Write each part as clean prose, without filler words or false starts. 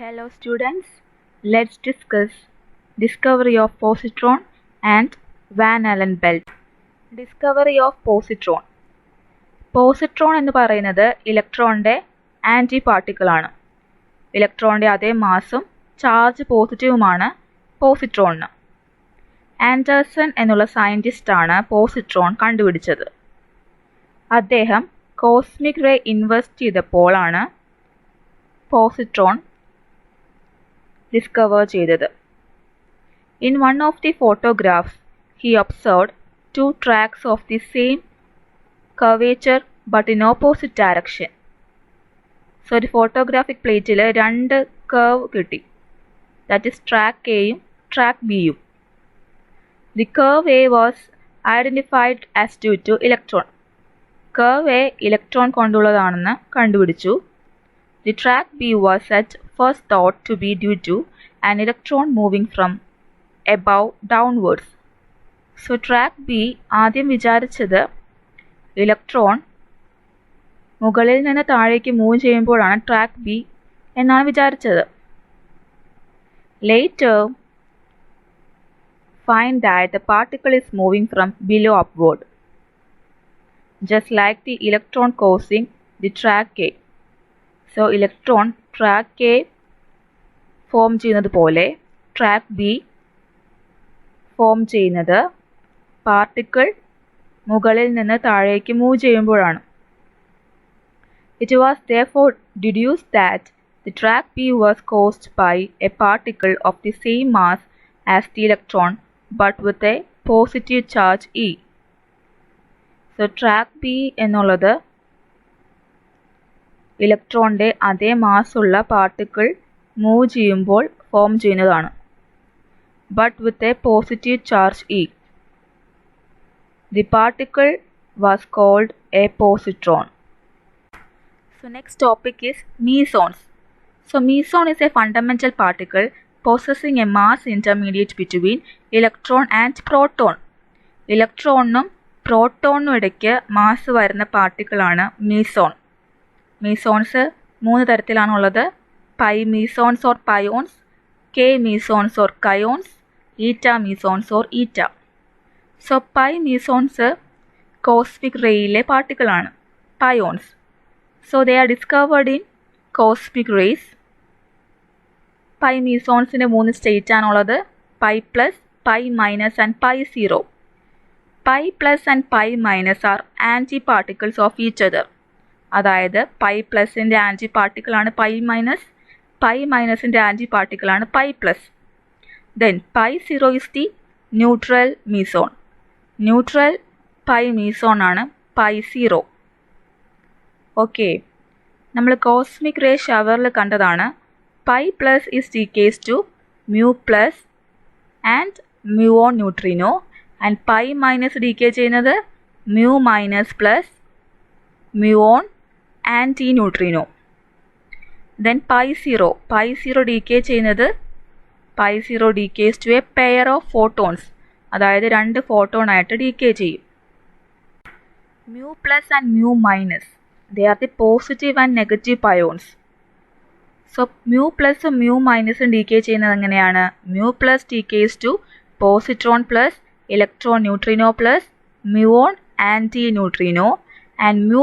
Hello students, let's discuss discovery of positron and Van Allen belt. Discovery of positron. Positron എന്ന് പറയുന്നത് ഇലക്ട്രോണിൻ്റെ anti പാർട്ടിക്കിളാണ്. ഇലക്ട്രോണിൻ്റെ അതേ മാസും charge പോസിറ്റീവുമാണ് പോസിട്രോണിന്. Anderson എന്നുള്ള സയൻറ്റിസ്റ്റാണ് positron കണ്ടുപിടിച്ചത്. അദ്ദേഹം cosmic ray invest ചെയ്തപ്പോഴാണ് positron discover ചെയ്തത്. In one of the photographs, he observed two tracks of the same curvature but in opposite direction. So ഒരു photographic പ്ലേറ്റിൽ രണ്ട് കർവ് കിട്ടി. That is track A യും track B യും. The curve A was identified as due to electron. Curve A electron കൊണ്ടുള്ളതാണെന്ന് കണ്ടുപിടിച്ചു. The track B was at first thought to be due to an electron moving from above downwards. So track B ആദ്യം വിചാരിച്ചത് electron മുകളിൽ നിന്ന് താഴേക്ക് move ചെയ്യുമ്പോഴാണ് track B എന്നാണ് വിചാരിച്ചത്. Later find that the particle is moving from below upward, just like the electron causing the track A. So electron track A form ചെയ്യുന്നത് പോലെ ട്രാക്ക് ബി ഫോം ചെയ്യുന്നത് പാർട്ടിക്കിൾ മുകളിൽ നിന്ന് താഴേക്ക് മൂവ് ചെയ്യുമ്പോഴാണ്. It was therefore deduced that the track B was caused by a particle of the same mass as the electron but with a positive charge E. So track B എന്നുള്ളത് ഇലക്ട്രോണിൻ്റെ അതേ മാസ്സുള്ള particle move ചെയ്യുമ്പോൾ form ചെയ്യുന്നതാണ്. But with a positive charge e. The particle was called a positron. So next topic is mesons. So meson is a fundamental particle possessing a mass intermediate between electron and proton. ഇലക്ട്രോണിനും പ്രോട്ടോണിനും ഇടയ്ക്ക് mass വരുന്ന പാർട്ടിക്കിളാണ് meson. Mesons മൂന്ന് തരത്തിലാണുള്ളത്: pi mesons or pions, K mesons or kaons, eta mesons or eta. So pi mesons cosmic റേയിലെ പാർട്ടിക്കിളാണ്, പയോൺസ്. So they are discovered in cosmic rays. Pi മീസോൺസിൻ്റെ മൂന്ന് സ്റ്റേറ്റ് ആണുള്ളത്: pi plus, pi minus and pi zero. Pi plus and pi minus are anti particles of each other. അതായത് pi പ്ലസിൻ്റെ anti പാർട്ടിക്കിളാണ് pi minus, pi മൈനസിൻ്റെ anti പാർട്ടിക്കിളാണ് pi plus. Then pi zero is the neutral meson. Neutral pi meson ആണ് pi zero. Okay, നമ്മൾ cosmic ray ഷവറിൽ കണ്ടതാണ്. Pi plus is decays to mu plus and mu on neutrino, and pi minus decay ചെയ്യുന്നത് mu minus plus muon anti neutrino. Then pi zero decay ചെയ്യുന്നത് pi zero decays to a pair of photons, അതായത് രണ്ട് photon ആയിട്ട് decay ചെയ്യും. Mu plus and mu minus they are the positive and negative pions. So mu പ്ലസും mu മൈനസും decay ചെയ്യുന്നത് എങ്ങനെയാണ്? Mu plus decays to positron plus electron neutrino plus muon anti neutrino, and mu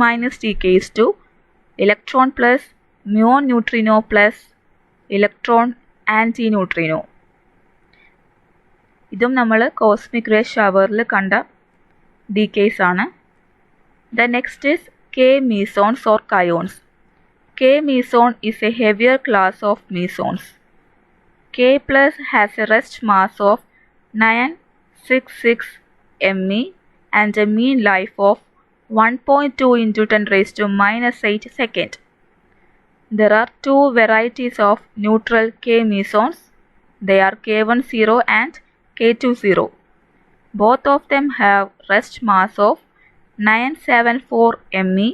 minus decays to electron plus muon neutrino plus electron anti-neutrino. ഇതും നമ്മൾ cosmic ray ഷവറിൽ കണ്ട decays ആണ്. The next is K mesons or kaons. K meson is a heavier class of mesons. K plus has a rest mass of 966 Me and a mean life of 1.2 into 10 raised to minus 8 second. There are two varieties of neutral K mesons. They are K10 and K20. Both of them have rest mass of 974 Me,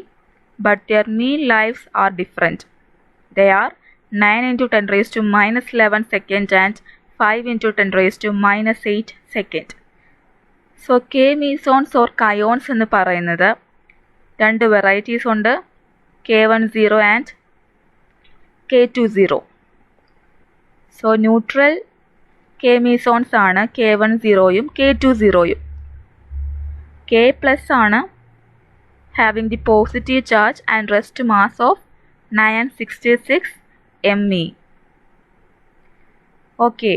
but their mean lives are different. They are 9 into 10 raised to minus 11 second and 5 into 10 raised to minus 8 second. So K mesons or kaons എന്ന് പറയുന്നത് രണ്ട് varieties ഉണ്ട്, K10 and K20. So neutral K mesons ആണ് K10യും K20യും. K plus ആണ് having the positive charge and rest mass of 966 Me. Okay,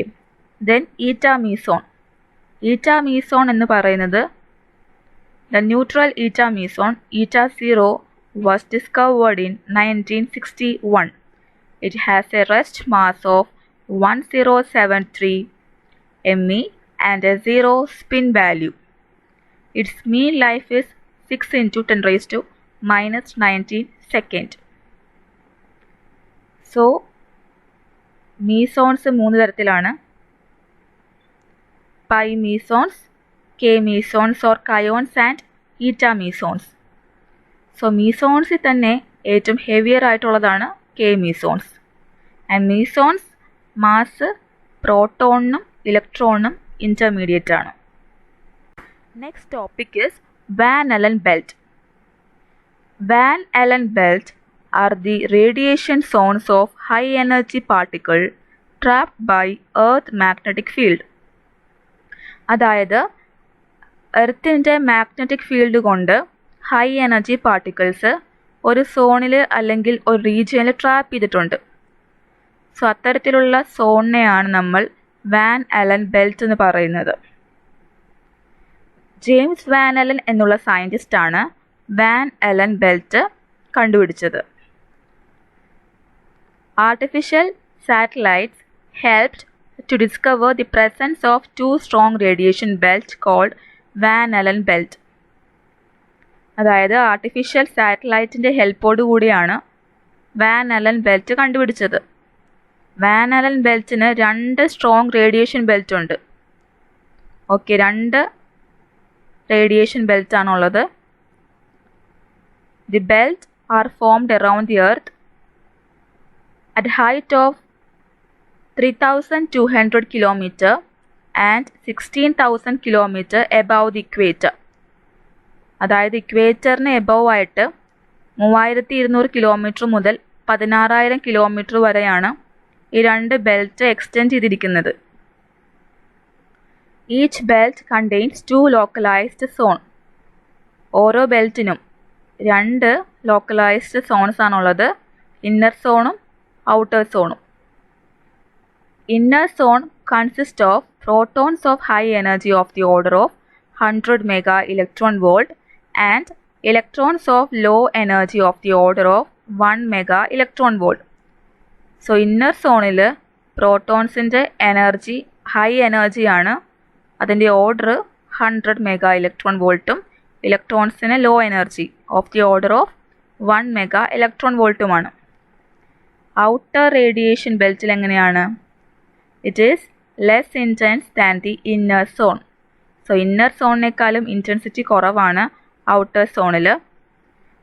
then eta meson. Eta meson എന്ന് പറയുന്നത് the neutral eta meson eta 0 was discovered in 1961. It has a rest mass of 1073 Me and a 0 spin value. Its mean life is 6 into 10 raised to minus 19 second. So mesons 3 തരത്തിലാണ്. Pi mesons, K mesons or kaons and eta mesons. So മീസോൺസിൽ തന്നെ ഏറ്റവും heavier ആയിട്ടുള്ളതാണ് K mesons. And mesons mass പ്രോട്ടോണിനും ഇലക്ട്രോണിനും intermediate ആണ്. Next topic is Van Allen belt. Van Allen belt are the radiation zones of high energy particle trapped by Earth magnetic field. അതായത് എർത്തിൻ്റെ magnetic field കൊണ്ട് high energy particles ഒരു സോണിൽ അല്ലെങ്കിൽ ഒരു റീജിയനിൽ ട്രാപ്പ് ചെയ്തിട്ടുണ്ട്. സോ അത്തരത്തിലുള്ള സോണിനെയാണ് നമ്മൾ വാൻ അലൻ ബെൽറ്റ് എന്ന് പറയുന്നത്. ജെയിംസ് വാൻ അലൻ എന്നുള്ള സയൻറ്റിസ്റ്റാണ് വാൻ അലൻ ബെൽറ്റ് കണ്ടുപിടിച്ചത്. Artificial satellites helped to discover the presence of 2 strong radiation belt called Van Allen belt. അതായത് ആർട്ടിഫിഷ്യൽ സാറ്റലൈറ്റിൻ്റെ ഹെൽപ്പോടു കൂടിയാണ് വാൻ അലൻ ബെൽറ്റ് കണ്ടുപിടിച്ചത്. വാൻ അലൻ ബെൽറ്റിന് 2 സ്ട്രോങ് റേഡിയേഷൻ ബെൽറ്റ് ഉണ്ട്. ഓക്കെ, 2 റേഡിയേഷൻ ബെൽറ്റ് ആണുള്ളത്. The belt are formed around the earth at height of 3200 kilometre and 16,000 kilometre above the equator. അതായത് ഇക്വേറ്ററിന് എബവ് ആയിട്ട് 3200 കിലോമീറ്റർ മുതൽ 16,000 കിലോമീറ്റർ വരെയാണ് ഈ 2 ബെൽറ്റ് എക്സ്റ്റെൻഡ് ചെയ്തിരിക്കുന്നത്. Each belt contains 2 localised zone. ഓരോ ബെൽറ്റിനും 2 ലോക്കലൈസ്ഡ് സോൺസ് ആണുള്ളത്, ഇന്നർ സോണും ഔട്ടർ സോണും. Inner zone consist of protons of high energy of the order of 100 mega electron volt and electrons of low energy of the order of 1 mega electron volt. So inner സോണിൽ പ്രോട്ടോൺസിൻ്റെ energy high എനർജിയാണ്. അതിൻ്റെ order 100 mega electron വോൾട്ടും ഇലക്ട്രോൺസിന് low energy of the order of 1 mega electron വോൾട്ടുമാണ്. Outer radiation ബെൽറ്റിൽ എങ്ങനെയാണ്? It is less intense than the inner zone. So inner സോണിനേക്കാളും ഇൻറ്റൻസിറ്റി കുറവാണ് ഔട്ടർ സോണിൽ.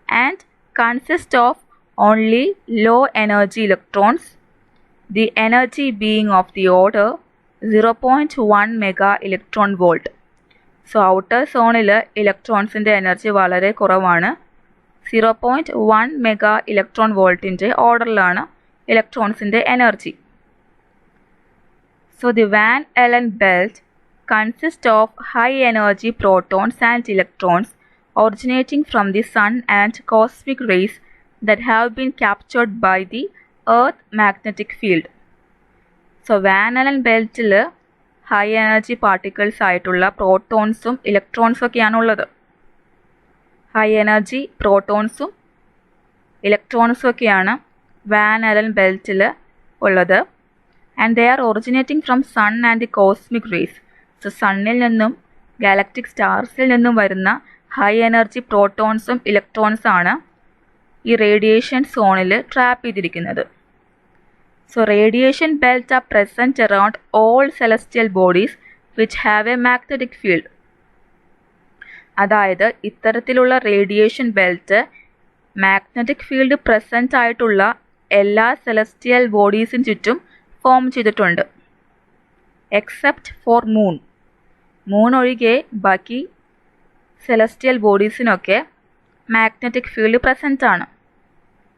And consist of only low energy electrons, the energy being of the order 0.1 mega electron volt. So outer സോണിൽ ഇലക്ട്രോൺസിൻ്റെ energy വളരെ കുറവാണ്. 0.1 mega electron വോൾട്ടിൻ്റെ ഓർഡറിലാണ് ഇലക്ട്രോൺസിൻ്റെ energy. So the Van Allen belt consist of high energy protons and electrons originating from the sun and cosmic rays that have been captured by the Earth magnetic field. So Van Allen ബെൽറ്റിൽ high energy particles ആയിട്ടുള്ള പ്രോട്ടോൺസും ഇലക്ട്രോൺസും ഒക്കെയാണ് ഉള്ളത്. High energy പ്രോട്ടോൺസും ഇലക്ട്രോൺസും ഒക്കെയാണ് van Allen ബെൽറ്റിൽ ഉള്ളത്. And they are originating from sun and the cosmic rays. So സണ്ണിൽ നിന്നും ഗാലക്റ്റിക് സ്റ്റാർസിൽ നിന്നും വരുന്ന ഹൈ എനർജി പ്രോട്ടോൺസും ഇലക്ട്രോൺസാണ് ഈ റേഡിയേഷൻ സോണിൽ ട്രാപ്പ് ചെയ്തിരിക്കുന്നത്. So radiation belts are present around all celestial bodies which have a magnetic field. അതായത് ഇത്തരത്തിലുള്ള radiation belt magnetic field present ആയിട്ടുള്ള എല്ലാ സെലസ്റ്റിയൽ ബോഡീസിന് ചുറ്റും ഫോം ചെയ്തിട്ടുണ്ട്. Except for moon. മൂൺ ഒഴികെ ബാക്കി സെലസ്റ്റിയൽ ബോഡീസിനൊക്കെ മാഗ്നറ്റിക് ഫീൽഡ് പ്രസൻറ്റ് ആണ്.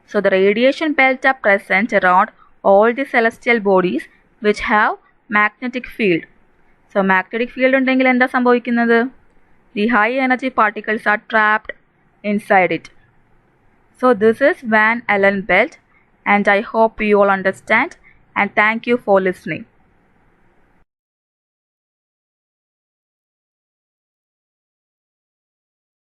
So the radiation belts are present around all the celestial bodies which have magnetic field. So magnetic field ഉണ്ടെങ്കിൽ എന്താ സംഭവിക്കുന്നത്? The high energy particles are trapped inside it. So this is Van Allen belt, and I hope you all understand, and thank you for listening.